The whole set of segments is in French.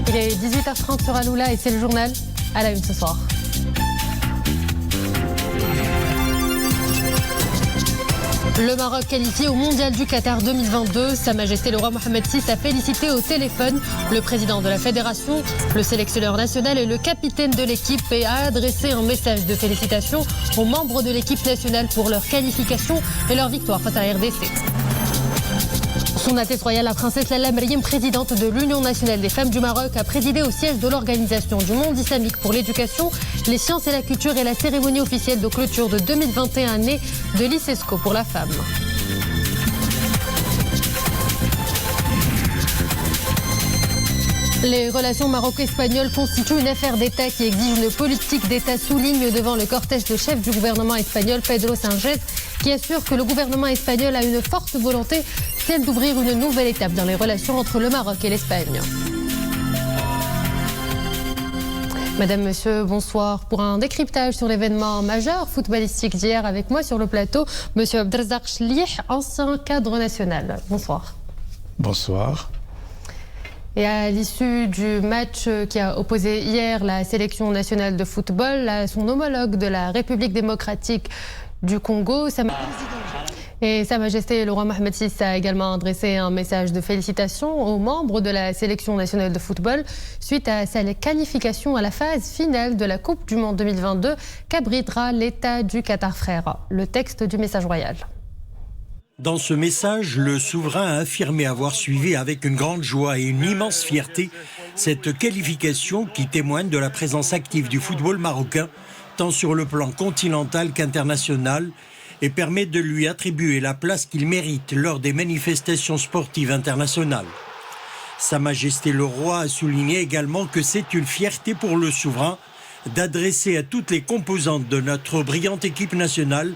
Il est 18h30 sur Haloula et c'est le journal à la une ce soir. Le Maroc qualifié au Mondial du Qatar 2022. Sa Majesté le roi Mohamed VI a félicité au téléphone le président de la fédération, le sélectionneur national et le capitaine de l'équipe et a adressé un message de félicitations aux membres de l'équipe nationale pour leur qualification et leur victoire face à la RDC. Son Altesse royale, la princesse Lalla Meriem, présidente de l'Union nationale des femmes du Maroc, a présidé au siège de l'Organisation du monde islamique pour l'éducation, les sciences et la culture et la cérémonie officielle de clôture de 2021 année de l'ICESCO pour la femme. Les relations maroco-espagnoles constituent une affaire d'État qui exige une politique d'État, souligne devant le cortège le chef du gouvernement espagnol, Pedro Sánchez, qui assure que le gouvernement espagnol a une forte volonté, celle d'ouvrir une nouvelle étape dans les relations entre le Maroc et l'Espagne. Madame, Monsieur, bonsoir. Pour un décryptage sur l'événement majeur footballistique d'hier, avec moi sur le plateau, Monsieur Abdelrazak Chlih, ancien cadre national. Bonsoir. Bonsoir. Et à l'issue du match qui a opposé hier la sélection nationale de football à son homologue de la République démocratique du Congo, Sa Majesté le roi Mohamed VI a également adressé un message de félicitations aux membres de la sélection nationale de football suite à sa qualification à la phase finale de la Coupe du Monde 2022 qu'abritera l'État du Qatar frère. Le texte du message royal. Dans ce message, le souverain a affirmé avoir suivi avec une grande joie et une immense fierté cette qualification qui témoigne de la présence active du football marocain, tant sur le plan continental qu'international, et permet de lui attribuer la place qu'il mérite lors des manifestations sportives internationales. Sa Majesté le roi a souligné également que c'est une fierté pour le souverain d'adresser à toutes les composantes de notre brillante équipe nationale,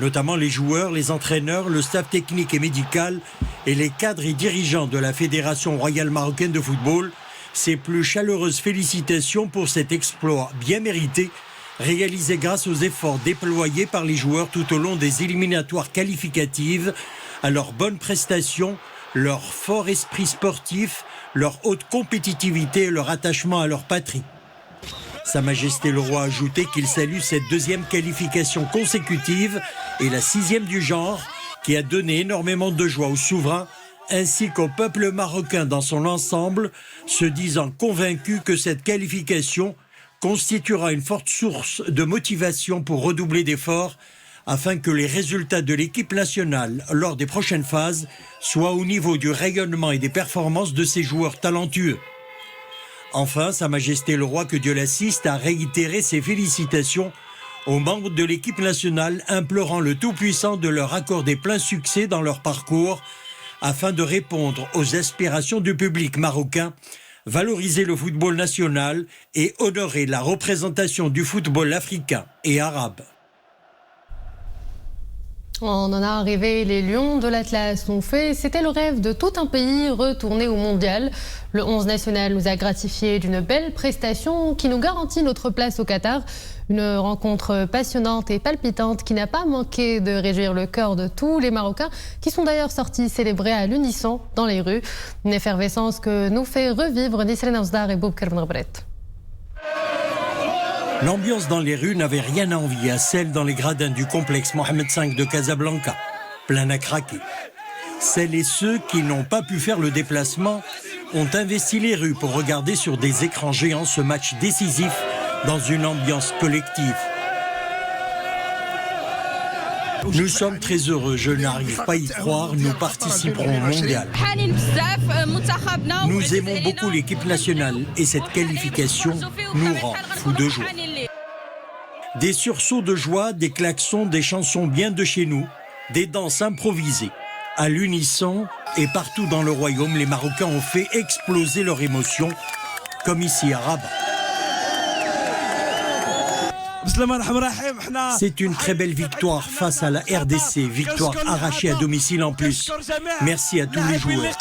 notamment les joueurs, les entraîneurs, le staff technique et médical et les cadres et dirigeants de la Fédération royale marocaine de football, ses plus chaleureuses félicitations pour cet exploit bien mérité, réalisé grâce aux efforts déployés par les joueurs tout au long des éliminatoires qualificatives, à leur bonne prestation, leur fort esprit sportif, leur haute compétitivité et leur attachement à leur patrie. Sa Majesté le roi a ajouté qu'il salue cette deuxième qualification consécutive et la 6e du genre qui a donné énormément de joie aux souverains ainsi qu'au peuple marocain dans son ensemble, se disant convaincu que cette qualification constituera une forte source de motivation pour redoubler d'efforts afin que les résultats de l'équipe nationale lors des prochaines phases soient au niveau du rayonnement et des performances de ses joueurs talentueux. Enfin, Sa Majesté le roi, que Dieu l'assiste, a réitéré ses félicitations aux membres de l'équipe nationale, implorant le Tout-Puissant de leur accorder plein succès dans leur parcours afin de répondre aux aspirations du public marocain, valoriser le football national et honorer la représentation du football africain et arabe. On en a arrivé, les Lions de l'Atlas l'ont fait. C'était le rêve de tout un pays, retourné au mondial. Le 11 national nous a gratifié d'une belle prestation qui nous garantit notre place au Qatar. Une rencontre passionnante et palpitante qui n'a pas manqué de réjouir le cœur de tous les Marocains, qui sont d'ailleurs sortis célébrer à l'unisson dans les rues. Une effervescence que nous fait revivre Nisrine Ozdar et Boubkar Benabret. L'ambiance dans les rues n'avait rien à envier à celle dans les gradins du complexe Mohamed V de Casablanca, plein à craquer. Celles et ceux qui n'ont pas pu faire le déplacement ont investi les rues pour regarder sur des écrans géants ce match décisif dans une ambiance collective. Nous sommes très heureux, je n'arrive pas à y croire, nous participerons au mondial. Nous aimons beaucoup l'équipe nationale et cette qualification nous rend fous de joie. Des sursauts de joie, des klaxons, des chansons bien de chez nous, des danses improvisées. À l'unisson et partout dans le royaume, les Marocains ont fait exploser leur émotion, comme ici à Rabat. C'est une très belle victoire face à la RDC, victoire arrachée à domicile en plus. Merci à tous les joueurs.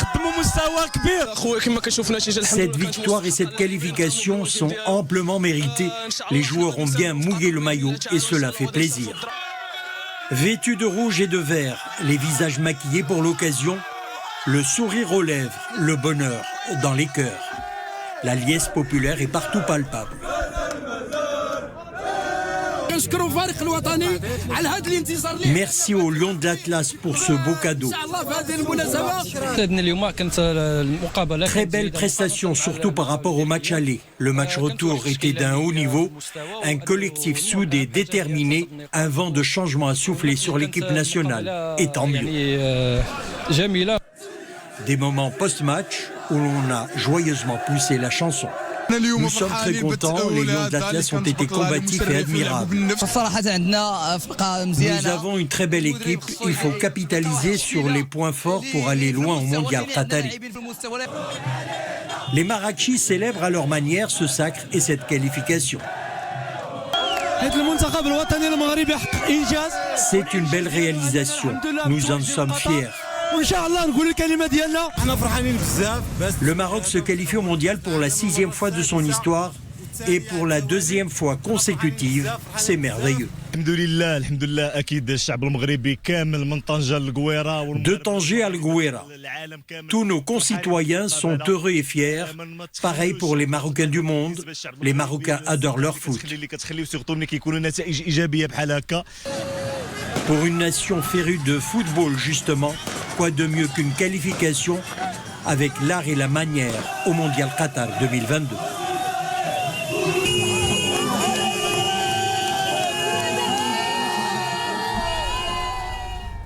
Cette victoire et cette qualification sont amplement méritées. Les joueurs ont bien mouillé le maillot et cela fait plaisir. Vêtus de rouge et de vert, les visages maquillés pour l'occasion, le sourire aux lèvres, le bonheur dans les cœurs. La liesse populaire est partout palpable. Merci aux Lions de l'Atlas pour ce beau cadeau. Très belle prestation, surtout par rapport au match aller. Le match retour était d'un haut niveau, un collectif soudé, déterminé, un vent de changement a soufflé sur l'équipe nationale. Et tant mieux. Des moments post-match où l'on a joyeusement poussé la chanson. Nous sommes très contents, les Lions de l'Atlas ont été combatifs et admirables. Nous avons une très belle équipe, il faut capitaliser sur les points forts pour aller loin au mondial qatari. Les Marrakechis célèbrent à leur manière ce sacre et cette qualification. C'est une belle réalisation, nous en sommes fiers. Le Maroc se qualifie au mondial pour la 6e fois de son histoire et pour la 2e fois consécutive. C'est merveilleux. De Tanger à Al-Gouera, tous nos concitoyens sont heureux et fiers. Pareil pour les Marocains du monde. Les Marocains adorent leur foot. Pour une nation férue de football, justement, quoi de mieux qu'une qualification avec l'art et la manière au Mondial Qatar 2022.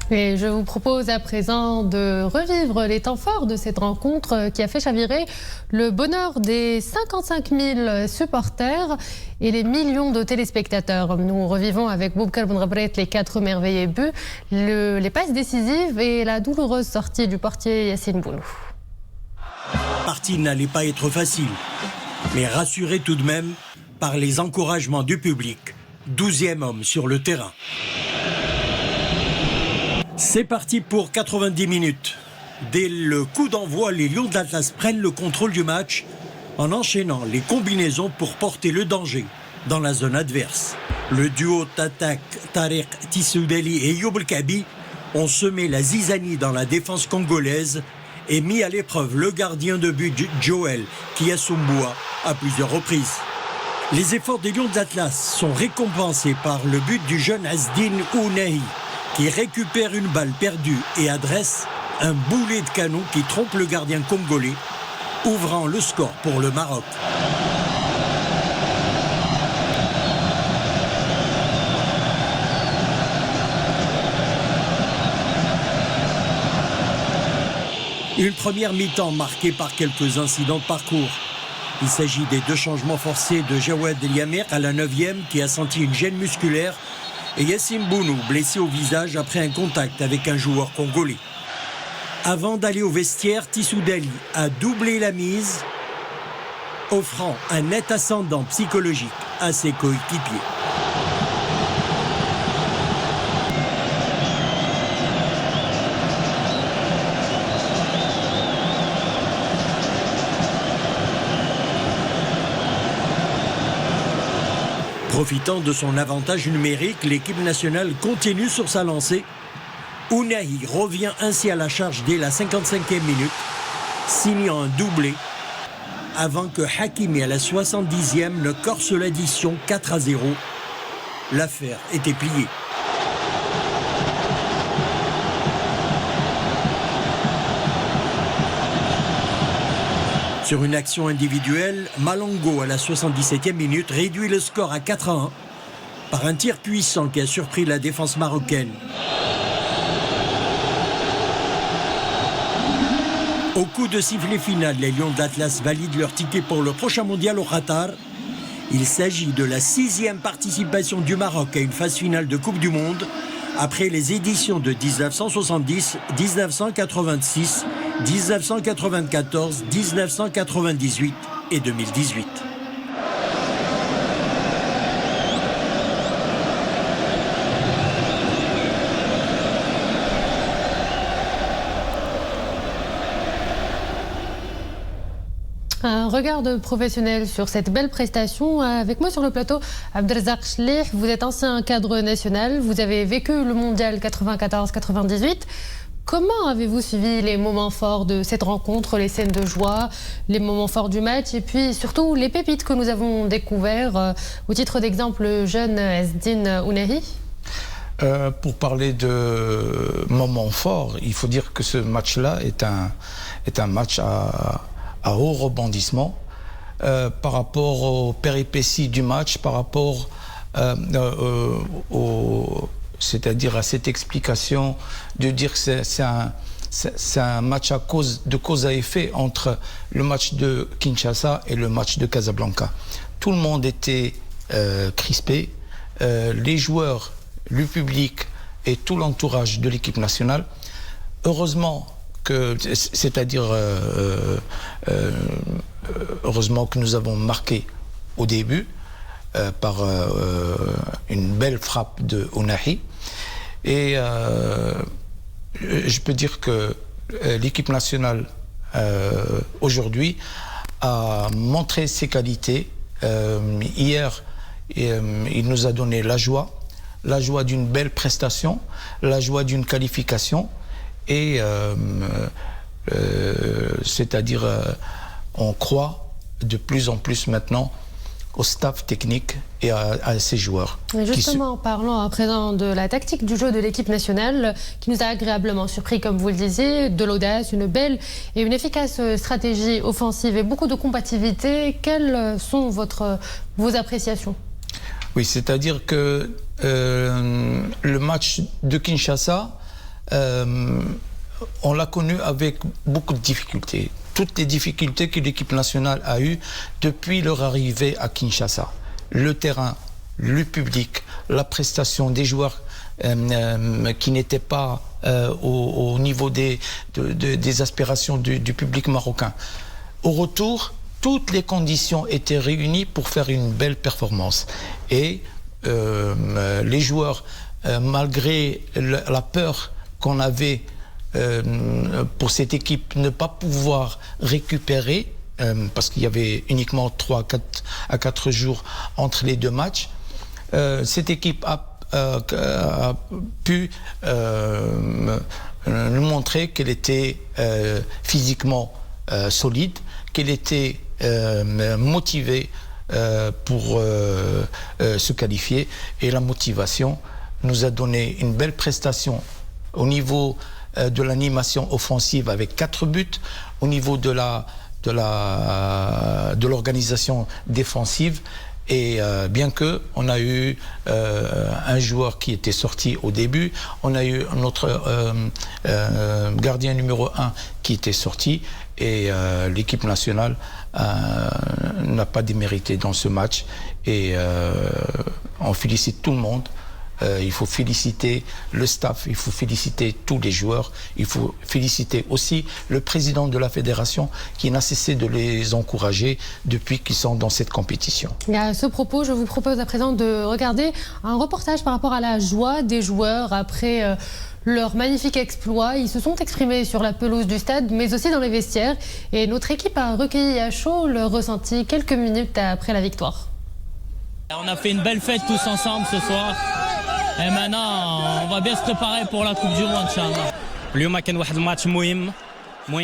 Et je vous propose à présent de revivre les temps forts de cette rencontre qui a fait chavirer le bonheur des 55 000 supporters et les millions de téléspectateurs. Nous revivons avec Boubacar Benrabret les 4 merveilleux buts, les passes décisives et la douloureuse sortie du portier Yassine Bounou. La partie n'allait pas être facile, mais rassuré tout de même par les encouragements du public. 12e homme sur le terrain. C'est parti pour 90 minutes. Dès le coup d'envoi, les Lions de l'Atlas prennent le contrôle du match en enchaînant les combinaisons pour porter le danger dans la zone adverse. Le duo d'attaque Tariq Tissoudeli et Youb El-Kabi ont semé la zizanie dans la défense congolaise et mis à l'épreuve le gardien de but Joël Kiasumboua à plusieurs reprises. Les efforts des Lions de l'Atlas sont récompensés par le but du jeune Asdine Ounahi, qui récupère une balle perdue et adresse un boulet de canon qui trompe le gardien congolais, ouvrant le score pour le Maroc. Une première mi-temps marquée par quelques incidents de parcours. Il s'agit des 2 changements forcés de Jawad El-Yamer à la 9e qui a senti une gêne musculaire et Yassine Bounou, blessé au visage après un contact avec un joueur congolais. Avant d'aller au vestiaire, Tissoudeli a doublé la mise, offrant un net ascendant psychologique à ses coéquipiers. Profitant de son avantage numérique, l'équipe nationale continue sur sa lancée. Ounahi revient ainsi à la charge dès la 55e minute, signant un doublé, avant que Hakimi à la 70e ne corse l'addition 4-0. L'affaire était pliée. Sur une action individuelle, Malongo, à la 77e minute, réduit le score à 4-1 par un tir puissant qui a surpris la défense marocaine. Au coup de sifflet final, les Lions de l'Atlas valident leur ticket pour le prochain mondial au Qatar. Il s'agit de la 6e participation du Maroc à une phase finale de Coupe du Monde après les éditions de 1970, 1986, 1994, 1998 et 2018. Un regard de professionnel sur cette belle prestation. Avec moi sur le plateau, Abdelrazak Chlih, vous êtes ancien cadre national, vous avez vécu le mondial 94-98. Comment avez-vous suivi les moments forts de cette rencontre, les scènes de joie, les moments forts du match et puis surtout les pépites que nous avons découvertes au titre d'exemple le jeune Ezzedine Ounahi? Pour parler de moments forts, il faut dire que ce match-là est un match à haut rebondissement par rapport aux péripéties du match, par rapport c'est-à-dire à cette explication de dire que c'est un match de cause à effet entre le match de Kinshasa et le match de Casablanca. Tout le monde était crispé, les joueurs, le public et tout l'entourage de l'équipe nationale. Heureusement que, heureusement que nous avons marqué au début par une belle frappe de Ounahi. Et je peux dire que l'équipe nationale aujourd'hui a montré ses qualités. Hier, il nous a donné la joie d'une belle prestation, la joie d'une qualification et c'est-à-dire on croit de plus en plus maintenant au staff technique et à ses joueurs. Justement, en parlant à présent de la tactique du jeu de l'équipe nationale, qui nous a agréablement surpris, comme vous le disiez, de l'audace, une belle et une efficace stratégie offensive et beaucoup de combativité, quelles sont vos appréciations? Oui, c'est-à-dire que le match de Kinshasa, on l'a connu avec beaucoup de difficultés. Toutes les difficultés que l'équipe nationale a eues depuis leur arrivée à Kinshasa. Le terrain, le public, la prestation des joueurs qui n'étaient pas au niveau des aspirations du public marocain. Au retour, toutes les conditions étaient réunies pour faire une belle performance. Et les joueurs, malgré la peur qu'on avait pour cette équipe, ne pas pouvoir récupérer, parce qu'il y avait uniquement 3 à 4 jours entre les deux matchs, cette équipe a pu nous montrer qu'elle était physiquement solide, qu'elle était motivée pour se qualifier, et la motivation nous a donné une belle prestation au niveau de l'animation offensive avec 4 buts, au niveau de l'organisation défensive. Et bien que on a eu un joueur qui était sorti au début, on a eu notre gardien numéro 1 qui était sorti, et l'équipe nationale n'a pas démérité dans ce match, et on félicite tout le monde. Il faut féliciter le staff, il faut féliciter tous les joueurs, il faut féliciter aussi le président de la fédération qui n'a cessé de les encourager depuis qu'ils sont dans cette compétition. Et à ce propos, je vous propose à présent de regarder un reportage par rapport à la joie des joueurs après leur magnifique exploit. Ils se sont exprimés sur la pelouse du stade, mais aussi dans les vestiaires. Et notre équipe a recueilli à chaud leur ressenti quelques minutes après la victoire. On a fait une belle fête tous ensemble ce soir. Et maintenant, on va bien se préparer pour la Coupe du Monde, Inch'Allah.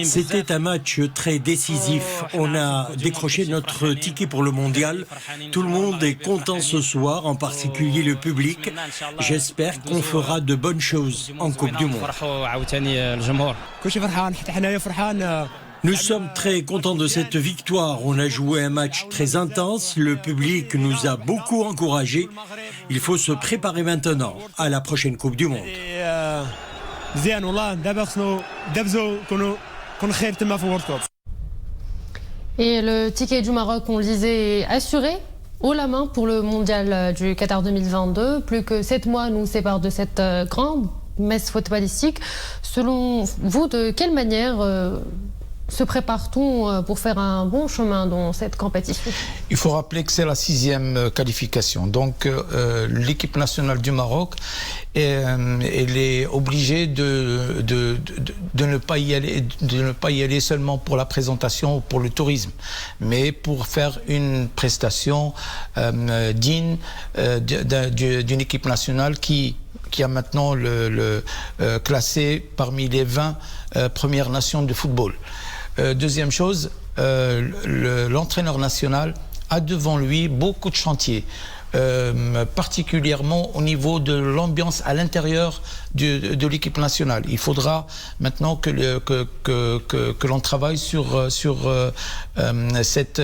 C'était un match très décisif. On a décroché notre ticket pour le mondial. Tout le monde est content ce soir, en particulier le public. J'espère qu'on fera de bonnes choses en Coupe du Monde. Nous sommes très contents de cette victoire. On a joué un match très intense. Le public nous a beaucoup encouragés. Il faut se préparer maintenant à la prochaine Coupe du Monde. Et le ticket du Maroc, on le disait, est assuré haut la main pour le mondial du Qatar 2022. Plus que 7 mois nous séparent de cette grande messe footballistique. Selon vous, de quelle manière se prépare-t-on pour faire un bon chemin dans cette compétition? Il faut rappeler que c'est la 6e qualification. Donc l'équipe nationale du Maroc, elle est obligée de ne pas y aller seulement pour la présentation ou pour le tourisme, mais pour faire une prestation digne d'une équipe nationale qui qui a maintenant classé parmi les 20 premières nations de football. Deuxième chose, l'entraîneur national a devant lui beaucoup de chantiers. Particulièrement au niveau de l'ambiance à l'intérieur de l'équipe nationale. Il faudra maintenant que l'on travaille sur cette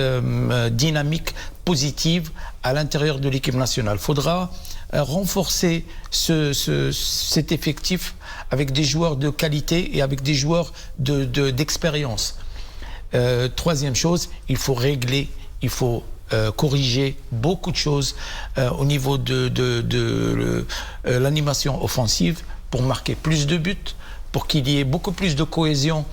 dynamique positive à l'intérieur de l'équipe nationale. Il faudra renforcer cet effectif avec des joueurs de qualité et avec des joueurs d'expérience. Troisième chose, il faut régler, il faut corriger beaucoup de choses au niveau de l'animation offensive pour marquer plus de buts, pour qu'il y ait beaucoup plus de cohésion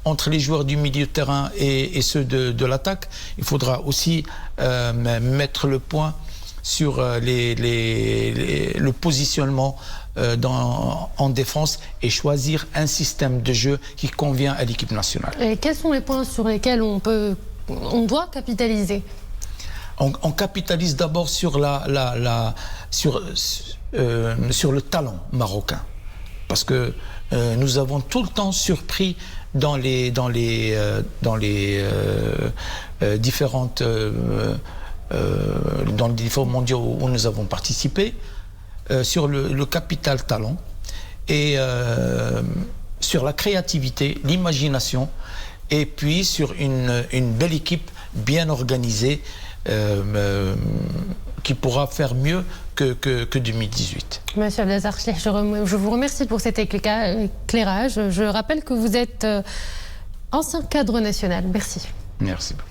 entre les joueurs du milieu de terrain et ceux de l'attaque. Il faudra aussi mettre le point sur le positionnement en défense et choisir un système de jeu qui convient à l'équipe nationale. Et quels sont les points sur lesquels on doit capitaliser ? On capitalise d'abord sur sur le talent marocain, parce que nous avons tout le temps surpris dans les différents mondiaux où nous avons participé, sur le capital talent et sur la créativité, l'imagination, et puis sur une belle équipe bien organisée qui pourra faire mieux que 2018. Monsieur Abdelazar Chlih, je vous remercie pour cet éclairage. Je rappelle que vous êtes ancien cadre national. Merci. Merci beaucoup.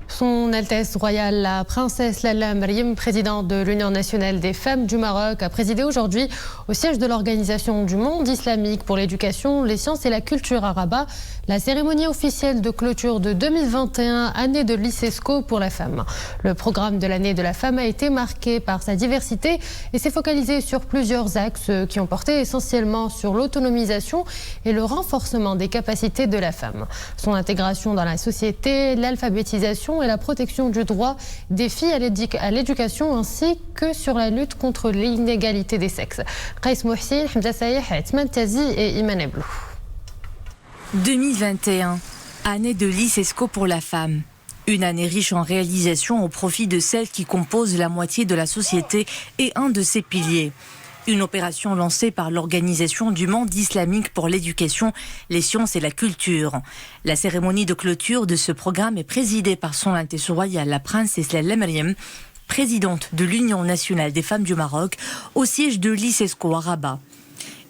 Son Altesse royale, la princesse Lalla Meriem, présidente de l'Union nationale des femmes du Maroc, a présidé aujourd'hui au siège de l'Organisation du monde islamique pour l'éducation, les sciences et la culture à Rabat, la cérémonie officielle de clôture de 2021, année de l'ICESCO pour la femme. Le programme de l'année de la femme a été marqué par sa diversité et s'est focalisé sur plusieurs axes qui ont porté essentiellement sur l'autonomisation et le renforcement des capacités de la femme. Son intégration dans la société, l'alphabétisation et la protection du droit des filles à l'éducation ainsi que sur la lutte contre l'inégalité des sexes. Qais Mouhsin, Hamza Saïh, Atman Tazi et Iman Eblou. 2021, année de l'ICESCO pour la femme. Une année riche en réalisations au profit de celles qui composent la moitié de la société et un de ses piliers. Une opération lancée par l'Organisation du monde islamique pour l'éducation, les sciences et la culture. La cérémonie de clôture de ce programme est présidée par Son Altesse royale, la princesse Lalla Meriem, présidente de l'Union nationale des femmes du Maroc, au siège de l'ICESCO à Rabat.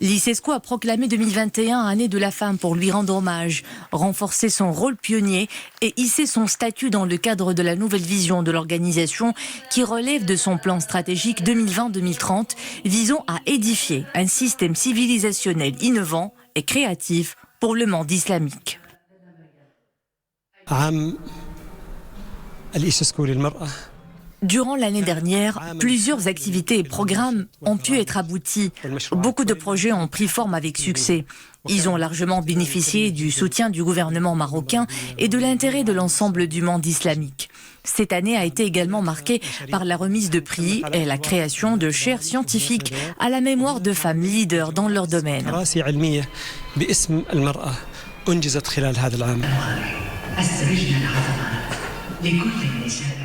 L'ICESCO a proclamé 2021 année de la femme pour lui rendre hommage, renforcer son rôle pionnier et hisser son statut dans le cadre de la nouvelle vision de l'organisation qui relève de son plan stratégique 2020-2030 visant à édifier un système civilisationnel innovant et créatif pour le monde islamique. Durant l'année dernière, plusieurs activités et programmes ont pu être aboutis. Beaucoup de projets ont pris forme avec succès. Ils ont largement bénéficié du soutien du gouvernement marocain et de l'intérêt de l'ensemble du monde islamique. Cette année a été également marquée par la remise de prix et la création de chaires scientifiques à la mémoire de femmes leaders dans leur domaine.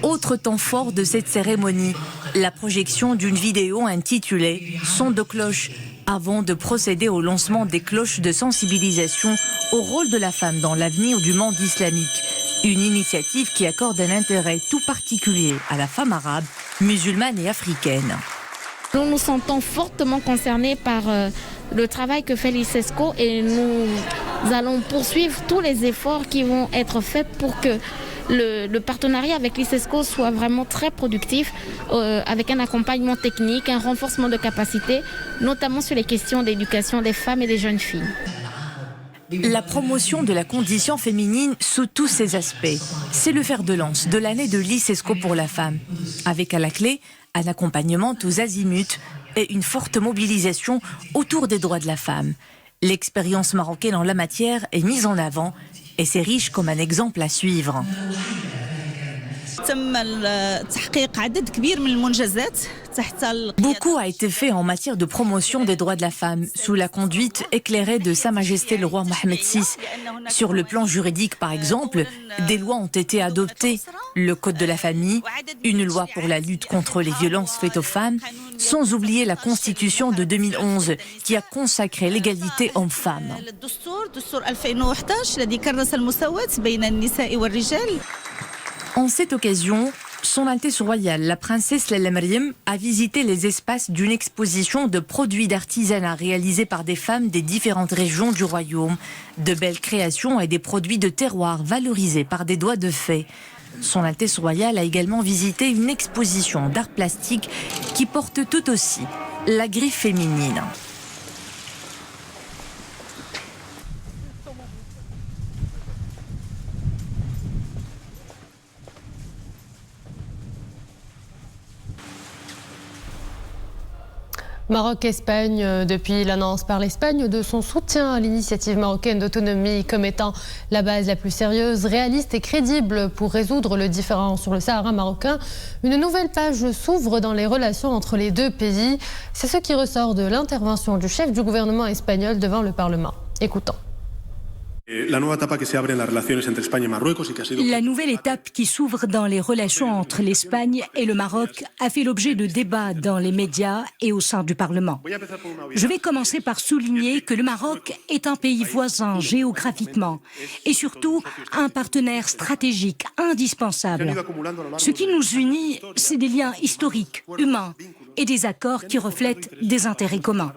Autre temps fort de cette cérémonie, la projection d'une vidéo intitulée « Son de cloche » avant de procéder au lancement des cloches de sensibilisation au rôle de la femme dans l'avenir du monde islamique. Une initiative qui accorde un intérêt tout particulier à la femme arabe, musulmane et africaine. Nous nous sentons fortement concernés par le travail que fait l'ICESCO et nous allons poursuivre tous les efforts qui vont être faits pour que le partenariat avec l'ICESCO soit vraiment très productif, avec un accompagnement technique, un renforcement de capacités, notamment sur les questions d'éducation des femmes et des jeunes filles. La promotion de la condition féminine sous tous ses aspects, c'est le fer de lance de l'année de l'ICESCO pour la femme, avec à la clé un accompagnement tous azimuts et une forte mobilisation autour des droits de la femme. L'expérience marocaine en la matière est mise en avant et c'est riche comme un exemple à suivre. Beaucoup a été fait en matière de promotion des droits de la femme, sous la conduite éclairée de Sa Majesté le roi Mohamed VI. Sur le plan juridique, par exemple, des lois ont été adoptées. Le Code de la famille, une loi pour la lutte contre les violences faites aux femmes, sans oublier la Constitution de 2011 qui a consacré l'égalité hommes-femmes. En cette occasion, Son Altesse Royale, la princesse Lalla Mariam, a visité les espaces d'une exposition de produits d'artisanat réalisés par des femmes des différentes régions du royaume. De belles créations et des produits de terroir valorisés par des doigts de fée. Son Altesse Royale a également visité une exposition d'art plastique qui porte tout aussi la griffe féminine. Maroc-Espagne, depuis l'annonce par l'Espagne de son soutien à l'initiative marocaine d'autonomie comme étant la base la plus sérieuse, réaliste et crédible pour résoudre le différend sur le Sahara marocain, une nouvelle page s'ouvre dans les relations entre les deux pays. C'est ce qui ressort de l'intervention du chef du gouvernement espagnol devant le Parlement. Écoutons. La nouvelle étape qui s'ouvre dans les relations entre l'Espagne et le Maroc a fait l'objet de débats dans les médias et au sein du Parlement. Je vais commencer par souligner que le Maroc est un pays voisin géographiquement et surtout un partenaire stratégique indispensable. Ce qui nous unit, c'est des liens historiques, humains et des accords qui reflètent des intérêts communs.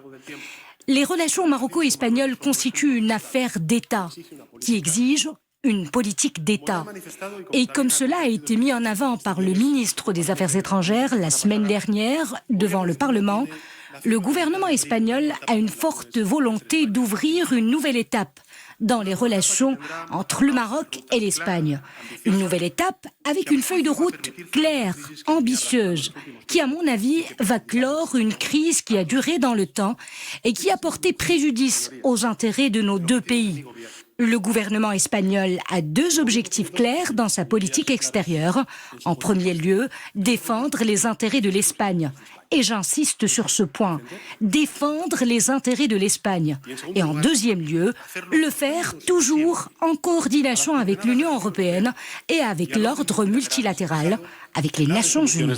Les relations maroco-espagnoles constituent une affaire d'État qui exige une politique d'État. Et comme cela a été mis en avant par le ministre des Affaires étrangères la semaine dernière devant le Parlement, le gouvernement espagnol a une forte volonté d'ouvrir une nouvelle étape dans les relations entre le Maroc et l'Espagne. Une nouvelle étape avec une feuille de route claire, ambitieuse, qui, à mon avis, va clore une crise qui a duré dans le temps et qui a porté préjudice aux intérêts de nos deux pays. Le gouvernement espagnol a deux objectifs clairs dans sa politique extérieure. En premier lieu, défendre les intérêts de l'Espagne. Et j'insiste sur ce point, défendre les intérêts de l'Espagne. Et en deuxième lieu, le faire toujours en coordination avec l'Union européenne et avec l'ordre multilatéral, avec les Nations unies.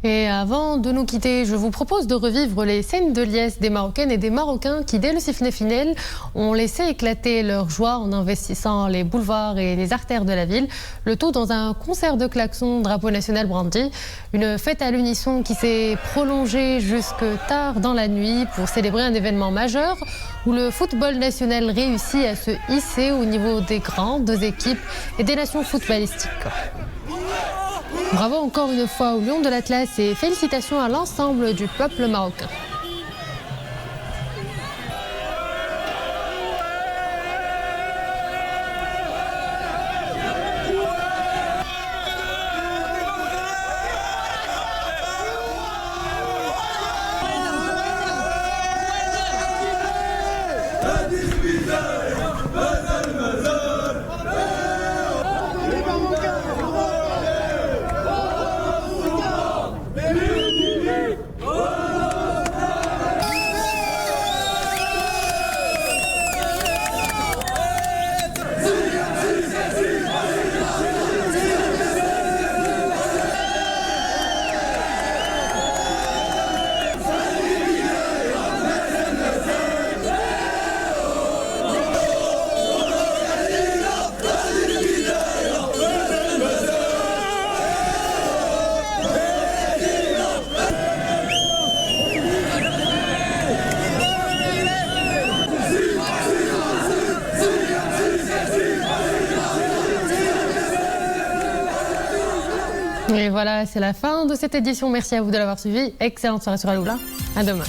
Et avant de nous quitter, je vous propose de revivre les scènes de liesse des Marocaines et des Marocains qui, dès le sifflet final, ont laissé éclater leur joie en investissant les boulevards et les artères de la ville. Le tout dans un concert de klaxons, drapeau national brandi. Une fête à l'unisson qui s'est prolongée jusque tard dans la nuit pour célébrer un événement majeur où le football national réussit à se hisser au niveau des grandes équipes et des nations footballistiques. Bravo encore une fois au Lion de l'Atlas et félicitations à l'ensemble du peuple marocain. Et voilà, c'est la fin de cette édition. Merci à vous de l'avoir suivi. Excellente soirée sur Aloula. À demain.